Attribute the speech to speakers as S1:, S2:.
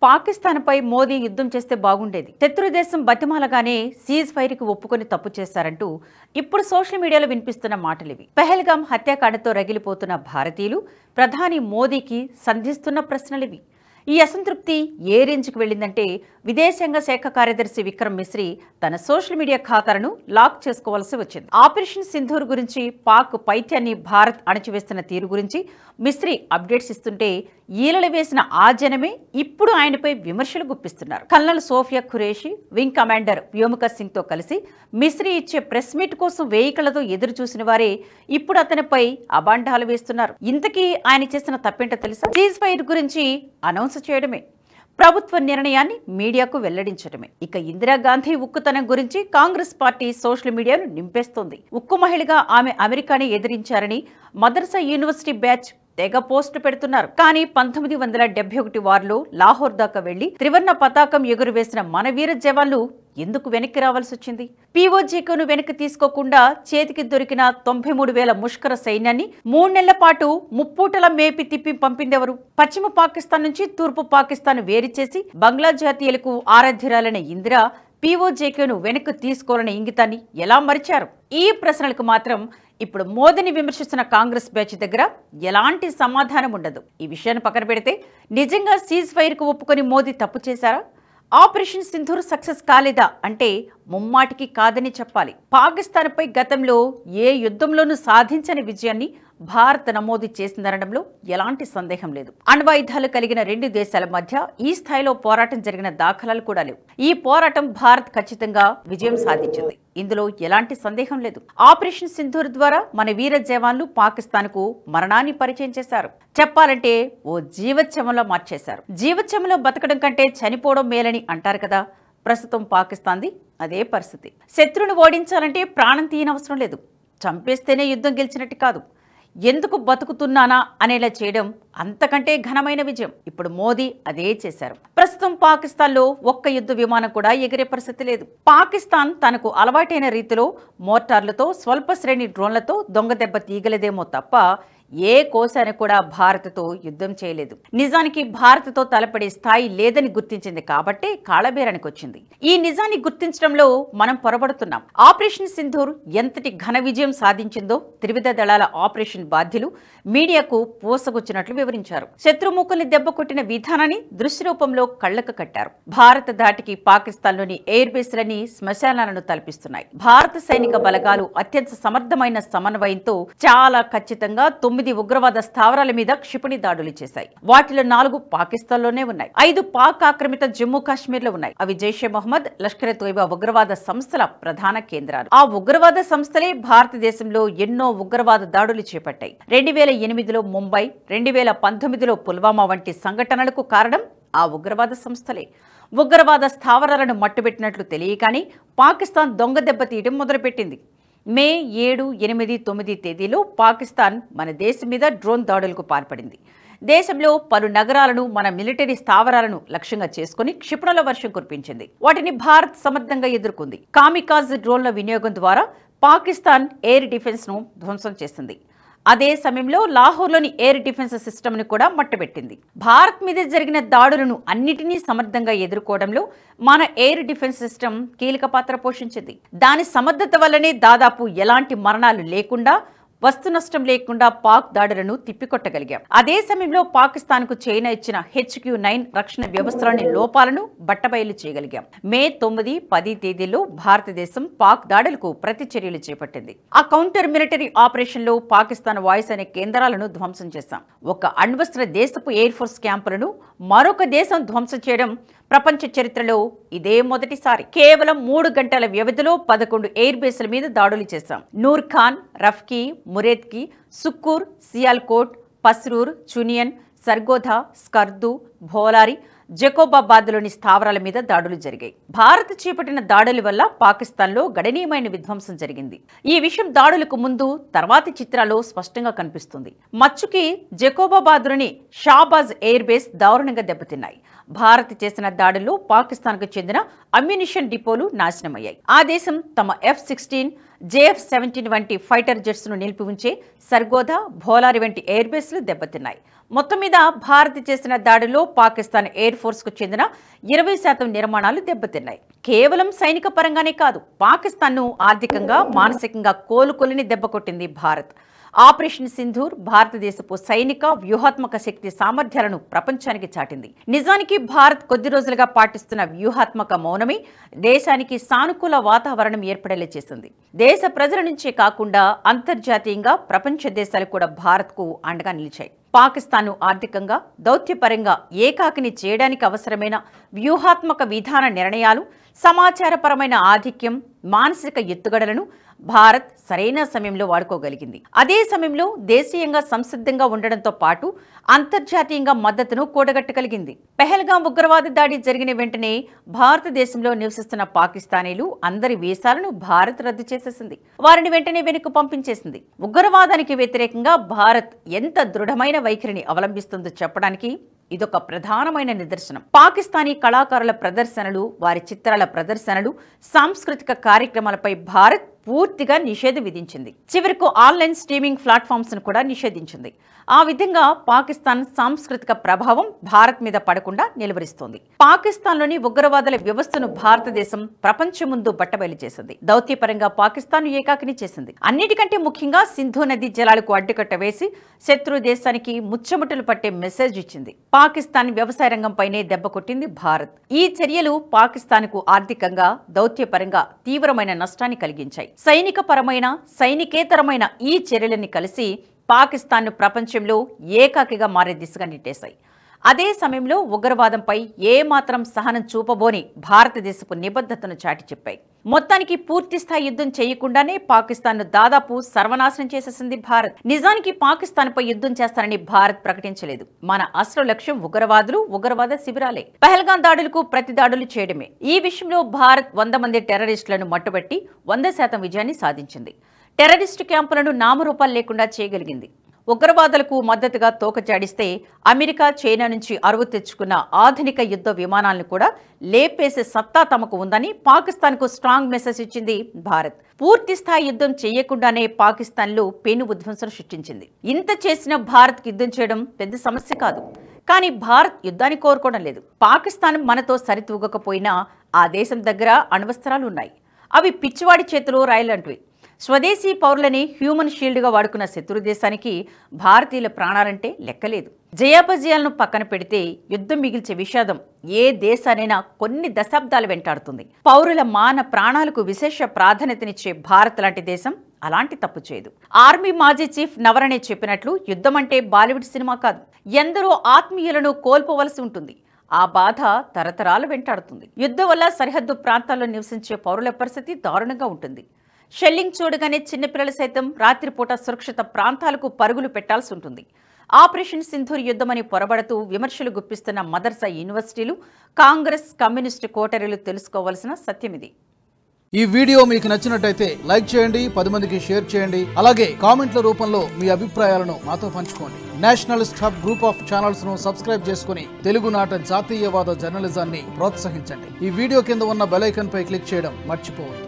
S1: పాకిస్తాన్పై మోదీ యుద్ధం చేస్తే బాగుండేది. శత్రు దేశం బతిమాలగానే సీజ్ ఫైర్కి ఒప్పుకొని తప్పు చేశారంటూ ఇప్పుడు సోషల్ మీడియాలో వినిపిస్తున్న మాటలివి. పెహల్గాం హత్యాకాండతో రగిలిపోతున్న భారతీయులు ప్రధాని మోదీకి సంధిస్తున్న ప్రశ్నలివి. ఈ అసంతృప్తి ఏ రేంజ్కి వెళ్ళిందంటే విదేశాంగ శాఖ కార్యదర్శి విక్రమ్ మిశ్రీ తన సోషల్ మీడియా ఖాతాలను లాక్ చేసుకోవాల్సి వచ్చింది. ఆపరేషన్ సింధూర్ గురించి, పాక్ పైత్యాన్ని భారత్ అణచివేస్తున్న తీరు గురించి మిశ్రీ అప్డేట్స్ ఇస్తుంటే ఈలలు వేసిన ఆ జనమే ఇప్పుడు ఆయనపై విమర్శలు గుప్పిస్తున్నారు. Colonel Sofiya Qureshi, wing commander Vyomika Singh తో కలిసి మిశ్రీ ఇచ్చే ప్రెస్ మీట్ కోసం వేయికలతో ఎదురు చూసిన వారే ఇప్పుడు అతనిపై అబాండాలు వేస్తున్నారు. ఇంతకీ ఆయన చేసిన తప్పేంటో తెలుసా? సీజ్ ఫైర్ గురించి అనౌన్స్ చేయడమే, ప్రభుత్వ నిర్ణయాన్ని మీడియాకు వెల్లడించడమే. ఇక ఇందిరాగాంధీ ఉక్కుతనం గురించి కాంగ్రెస్ పార్టీ సోషల్ మీడియాను నింపేస్తోంది. ఉక్కు మహిళగా ఆమె అమెరికాని ఎదిరించారని మదర్సా యూనివర్సిటీ బ్యాచ్ తెగ పోస్టు పెడుతున్నారు. కానీ 1971 వారిలో లాహోర్ దాకా వెళ్లి త్రివర్ణ పతాకం ఎగురవేసిన మన వీర జవాన్లు ఎందుకు వెనక్కి రావాల్సి వచ్చింది? పీఓజీకును వెనక్కి తీసుకోకుండా చేతికి దొరికిన 93,000 ముష్కర సైన్యాన్ని 3 నెలల పాటు ముప్పూటల మేపి తిప్పి పంపిందెవరు? పశ్చిమ పాకిస్తాన్ నుంచి తూర్పు పాకిస్తాన్ వేరు చేసి బంగ్లా జాతీయులకు ఆరాధ్యురాలైన ఇందిరా పీఓజేకేను వెనక్కి తీసుకోవాలనే ఇంగితాన్ని ఎలా మరిచారు? ఈ ప్రశ్నలకు మాత్రం ఇప్పుడు మోదీని విమర్శిస్తున్న కాంగ్రెస్ బ్యాచ్ దగ్గర ఎలాంటి సమాధానం ఉండదు. ఈ విషయాన్ని పక్కన పెడితే నిజంగా సీజ్ ఫైర్కు ఒప్పుకొని మోదీ తప్పు చేశారా? ఆపరేషన్ సింధూర్ సక్సెస్ కాలేదా అంటే ముమ్మాటికి కాదని చెప్పాలి. పాకిస్తాన్పై గతంలో ఏ యుద్ధంలోనూ సాధించని విజయాన్ని భారత్ నమోదు చేసిందనడంలో ఎలాంటి సందేహం లేదు. అణ్వాయుధాలు కలిగిన 2 దేశాల మధ్య ఈ స్థాయిలో పోరాటం జరిగిన దాఖలాలు కూడా లేవు. ఈ పోరాటం భారత్ ఖచ్చితంగా విజయం సాధించింది, ఇందులో ఎలాంటి సందేహం లేదు. ఆపరేషన్ సింధూర్ ద్వారా మన వీర జవాన్లు పాకిస్తాన్కు మరణాన్ని పరిచయం చేశారు. చెప్పాలంటే ఓ జీవోత్సవంలో మార్చేశారు. జీవోత్సవంలో బతకడం కంటే చనిపోవడం మేలని అంటారు కదా, ప్రస్తుతం పాకిస్తాన్ది అదే పరిస్థితి. శత్రువును ఓడించాలంటే ప్రాణం తీయనవసరం లేదు, చంపేస్తేనే యుద్ధం గెలిచినట్టు కాదు, ఎందుకు బతుకుతున్నానా అనేలా చేయడం అంతకంటే ఘనమైన విజయం. ఇప్పుడు మోదీ అదే చేశారు. ప్రస్తుతం పాకిస్తాన్లో ఒక్క యుద్ధ విమానం కూడా ఎగిరే పరిస్థితి లేదు. పాకిస్తాన్ తనకు అలవాటైన రీతిలో మోటార్లతో, స్వల్ప శ్రేణి డ్రోన్లతో దొంగ దెబ్బ తీయగలదేమో తప్ప ఏ కోశాన్ని కూడా భారత్తో యుద్ధం చేయలేదు. నిజానికి భారత్తో తలపడే స్థాయి లేదని గుర్తించింది కాబట్టే కాళబేరానికి వచ్చింది. ఈ నిజాన్ని గుర్తించడంలో మనం పొరబడుతున్నాం. ఆపరేషన్ సింధూర్ ఎంతటి ఘన విజయం సాధించిందో త్రివిధ దళాల ఆపరేషన్ బాధ్యులు మీడియాకు పూసగుచ్చినట్లు వివరించారు. శత్రుముఖుల్ని దెబ్బ కొట్టిన విధానాన్ని దృశ్య రూపంలో కళ్లకు కట్టారు. భారత ధాటికి పాకిస్తాన్లోని ఎయిర్ బేస్లని శ్మశానాలను తలపిస్తున్నాయి. భారత సైనిక బలగాలు అత్యంత సమర్థమైన సమన్వయంతో చాలా ఖచ్చితంగా 9 ఉగ్రవాద స్థావరాల మీద క్షిపణి దాడులు చేశాయి. వాటిలో 4 పాకిస్తాన్లోనే ఉన్నాయి. 5 పాక్ ఆక్రమిత జమ్మూ కాశ్మీర్లో ఉన్నాయి. అవి జైషే మొహమ్మద్, లష్కర్ తోయిబా ఉగ్రవాద సంస్థల ప్రధాన కేంద్రాలు. ఆ ఉగ్రవాద సంస్థలే భారతదేశంలో ఎన్నో ఉగ్రవాద దాడులు చేపట్టాయి. 2008లో ముంబై, 2019లో పుల్వామా వంటి సంఘటనలకు కారణం ఆ ఉగ్రవాద సంస్థలే. ఉగ్రవాద స్థావరాలను మట్టుబెట్టినట్లు తెలియగానే పాకిస్తాన్ దొంగ దెబ్బ తీయడం మొదలుపెట్టింది. మే 7, 8, 9 తేదీలో పాకిస్తాన్ మన దేశం మీద డ్రోన్ దాడులకు పాల్పడింది. దేశంలో పలు నగరాలను, మన మిలిటరీ స్థావరాలను లక్ష్యంగా చేసుకుని క్షిపణుల వర్షం కురిపించింది. వాటిని భారత్ సమర్థంగా ఎదుర్కొంది. కామికాజ్ డ్రోన్ల వినియోగం ద్వారా పాకిస్తాన్ ఎయిర్ డిఫెన్స్ ను ధ్వంసం చేసింది. అదే సమయంలో లాహోర్లోని ఎయిర్ డిఫెన్స్ సిస్టమ్ను కూడా మట్టబెట్టింది. భారత్ మీద జరిగిన దాడులను అన్నిటినీ సమర్థంగా ఎదుర్కోవడంలో మన ఎయిర్ డిఫెన్స్ సిస్టమ్ కీలక పాత్ర పోషించింది. దాని సమర్థత వల్లనే దాదాపు ఎలాంటి మరణాలు లేకుండా, వస్తు నష్టం లేకుండా పాక్ దాడులను తిప్పికొట్టగలిగాం. అదే సమయంలో పాకిస్తాన్కు చైనా ఇచ్చిన HQ-9 రక్షణ వ్యవస్థలోని లోపాలను బట్టబయలు చేయగలిగాం. మే 9, 10 తేదీల్లో భారతదేశం పాక్ దాడులకు ప్రతి చర్యలు చేపట్టింది. ఆ కౌంటర్ మిలిటరీ ఆపరేషన్లో పాకిస్తాన్ వాయుసేన కేంద్రాలను ధ్వంసం చేశాం. ఒక అణ్వస్త్ర దేశపు ఎయిర్ ఫోర్స్ క్యాంపులను మరొక దేశం ధ్వంసం చేయడం ప్రపంచ చరిత్రలో ఇదే మొదటిసారి. కేవలం 3 గంటల వ్యవధిలో 11 ఎయిర్ బేస్ల మీద దాడులు చేశాం. నూర్ ఖాన్, రఫ్కీ, మురేద్కి, సుక్కూర్, సియాల్కోట్, పస్రూర్, చునియన్, సర్గోధా, స్కర్దు, భోలారి, జకోబాబాద్లోని స్థావరాల మీద దాడులు జరిగాయి. భారత్ చేపట్టిన దాడుల వల్ల పాకిస్తాన్లో గణనీయమైన విధ్వంసం జరిగింది. ఈ విషయం దాడులకు ముందు, తర్వాతి చిత్రాల్లో స్పష్టంగా కనిపిస్తుంది. మచ్చుకి, జకోబాబాద్లోని షాబాజ్ ఎయిర్ బేస్ దారుణంగా దెబ్బతిన్నాయి. భారత్ చేసిన దాడుల్లో పాకిస్తాన్కు చెందిన అమ్యునిషన్ డిపోలు నాశనమయ్యాయి. ఆ దేశం తమ F-16, JF-17 వంటి ఫైటర్ జెట్స్ ను నిలిపి ఉంచే సర్గోదా, భోలారి వంటి ఎయిర్ బేస్లు దెబ్బతిన్నాయి. మొత్తం మీద భారత్ చేసిన దాడుల్లో పాకిస్తాన్ ఎయిర్ ఫోర్స్ కు చెందిన 20% నిర్మాణాలు దెబ్బతిన్నాయి. కేవలం సైనిక పరంగానే కాదు, పాకిస్తాన్ను ఆర్థికంగా, మానసికంగా కోలుకొలిని దెబ్బకొట్టింది భారత్. ఆపరేషన్ సింధూర్ భారతదేశపు సైనిక వ్యూహాత్మక శక్తి సామర్థ్యాలను ప్రపంచానికి చాటింది. నిజానికి భారత్ కొద్ది రోజులుగా పాటిస్తున్న వ్యూహాత్మక మౌనమే దేశానికి సానుకూల వాతావరణం ఏర్పడేలా చేసింది. దేశ ప్రజల నుంచే కాకుండా అంతర్జాతీయంగా ప్రపంచ దేశాలు కూడా భారత్కు అండగా నిలిచాయి. పాకిస్తాన్ను ఆర్థికంగా, దౌత్యపరంగా ఏకాకిని చేయడానికి అవసరమైన వ్యూహాత్మక విధాన నిర్ణయాలు, సమాచారపరమైన ఆధిక్యం, మానసిక ఎత్తుగడలను భారత్ సరైన సమయంలో వాడుకోగలిగింది. అదే సమయంలో దేశీయంగా సంసిద్ధంగా ఉండడంతో పాటు అంతర్జాతీయంగా మద్దతును కూడగట్టగలిగింది. పెహల్గాం ఉగ్రవాద దాడి జరిగిన వెంటనే భారతదేశంలో నివసిస్తున్న పాకిస్తానీలు అందరి వీసాలను భారత్ రద్దు చేసేసింది. వారిని వెంటనే వెనుక పంపించేసింది. ఉగ్రవాదానికి వ్యతిరేకంగా భారత్ ఎంత దృఢమైన వైఖరిని అవలంబిస్తుందో చెప్పడానికి ఇదొక ప్రధానమైన నిదర్శనం. పాకిస్తానీ కళాకారుల ప్రదర్శనలు, వారి చిత్రాల ప్రదర్శనలు, సాంస్కృతిక కార్యక్రమాలపై భారత్ పూర్తిగా నిషేధం విధించింది. చివరకు ఆన్లైన్ స్ట్రీమింగ్ ప్లాట్ఫామ్స్ ను కూడా నిషేధించింది. ఆ విధంగా పాకిస్తాన్ సాంస్కృతిక ప్రభావం భారత్ మీద పడకుండా నిలువరిస్తోంది. పాకిస్తాన్లోని ఉగ్రవాదుల వ్యవస్థను భారతదేశం ప్రపంచం ముందు బట్టబయలు చేసింది. దౌత్యపరంగా పాకిస్తాన్ ఏకాకిని చేసింది. అన్నిటికంటే ముఖ్యంగా సింధు నది జలాలకు అడ్డుకట్ట వేసి శత్రు దేశానికి ముచ్చముటలు పట్టే మెసేజ్ ఇచ్చింది. పాకిస్తాన్ వ్యవసాయ రంగంపైనే దెబ్బ కొట్టింది భారత్. ఈ చర్యలు పాకిస్తాన్కు ఆర్థికంగా, దౌత్యపరంగా తీవ్రమైన నష్టాన్ని కలిగించాయి. సైనిక పరమైన, సైనికేతరమైన ఈ చర్యలని కలిసి పాకిస్తాన్ను ప్రపంచంలో ఏకాకిగా మారే దిశగా నెట్టేశాయి. అదే సమయంలో ఉగ్రవాదంపై ఏమాత్రం సహనం చూపబోని భారతదేశపు నిబద్ధతను చాటి చెప్పాయి. మొత్తానికి పూర్తిస్థాయి యుద్ధం చేయకుండానే పాకిస్తాన్ను దాదాపు సర్వనాశనం చేసేసింది భారత్. నిజానికి పాకిస్తాన్పై యుద్ధం చేస్తానని భారత్ ప్రకటించలేదు. మన అసలు లక్ష్యం ఉగ్రవాదులు, ఉగ్రవాద శిబిరాలే. పహల్గాం దాడులకు ప్రతి దాడులు చేయడమే. ఈ విషయంలో భారత్ 100 మంది టెర్రరిస్టులను మట్టుబెట్టి 100% విజయాన్ని సాధించింది. టెర్రరిస్టు క్యాంపులను నామరూపాలు లేకుండా చేయగలిగింది. ఉగ్రవాదులకు మద్దతుగా తోకచాడిస్తే అమెరికా, చైనా నుంచి అరువు తెచ్చుకున్న ఆధునిక యుద్ధ విమానాలను కూడా లేపేసే సత్తా తమకు ఉందని పాకిస్తాన్కు స్ట్రాంగ్ మెసేజ్ ఇచ్చింది భారత్. పూర్తి స్థాయి యుద్ధం చేయకుండానే పాకిస్తాన్లో పెను విధ్వంసం సృష్టించింది. ఇంత చేసిన భారత్కి యుద్ధం చేయడం పెద్ద సమస్య కాదు. కానీ భారత్ యుద్ధాన్ని కోరుకోవడం లేదు. పాకిస్తాన్ మనతో సరితూగకపోయినా ఆ దేశం దగ్గర అణ్వస్త్రాలు ఉన్నాయి. అవి పిచ్చివాడి చేతిలో రాయలంటివి. స్వదేశీ పౌరులని హ్యూమన్ షీల్డ్గా వాడుకున్న శత్రు దేశానికి భారతీయుల ప్రాణాలంటే లెక్కలేదు. జయాపజయాలను పక్కన పెడితే యుద్ధం మిగిల్చే విషాదం ఏ దేశానైనా కొన్ని దశాబ్దాలు వెంటాడుతుంది. పౌరుల మాన ప్రాణాలకు విశేష ప్రాధాన్యతనిచ్చే భారత్ లాంటి దేశం అలాంటి తప్పు చేయదు. ఆర్మీ మాజీ చీఫ్ నవరణే చెప్పినట్లు యుద్ధం అంటే బాలీవుడ్ సినిమా కాదు. ఎందరో ఆత్మీయులను కోల్పోవలసి ఉంటుంది. ఆ బాధ తరతరాలు వెంటాడుతుంది. యుద్ధం వల్ల సరిహద్దు ప్రాంతాల్లో నివసించే పౌరుల పరిస్థితి దారుణంగా ఉంటుంది. షెల్లింగ్ చూడగానే చిన్నపిల్లలు సైతం రాత్రిపూట సురక్షిత ప్రాంతాలకు పరుగులు పెట్టాల్సి ఉంటుంది. ఆపరేషన్ సింధూర్ యుద్ధమని పొరబడుతూ విమర్శలు గుప్పిస్తున్న మదర్సా యూనివర్సిటీలు, కాంగ్రెస్, కమ్యూనిస్టు కోటరీలు తెలుసుకోవాల్సిన సత్యమిది.
S2: ఈ వీడియో మీకు నచ్చినట్టయితే లైక్ చేయండి, 10 మందికి షేర్ చేయండి. అలాగే కామెంట్ల రూపంలో మీ అభిప్రాయాలను మాతో పంచుకోండి. Nationalist hub group of channels ను సబ్స్క్రైబ్ చేసుకుని తెలుగునాట జాతీయవాద జర్నలిజాన్ని ప్రోత్సహించండి. ఈ వీడియో కింద ఉన్న బెల్ ఐకాన్ పై క్లిక్ చేయడం మర్చిపోవద్దు.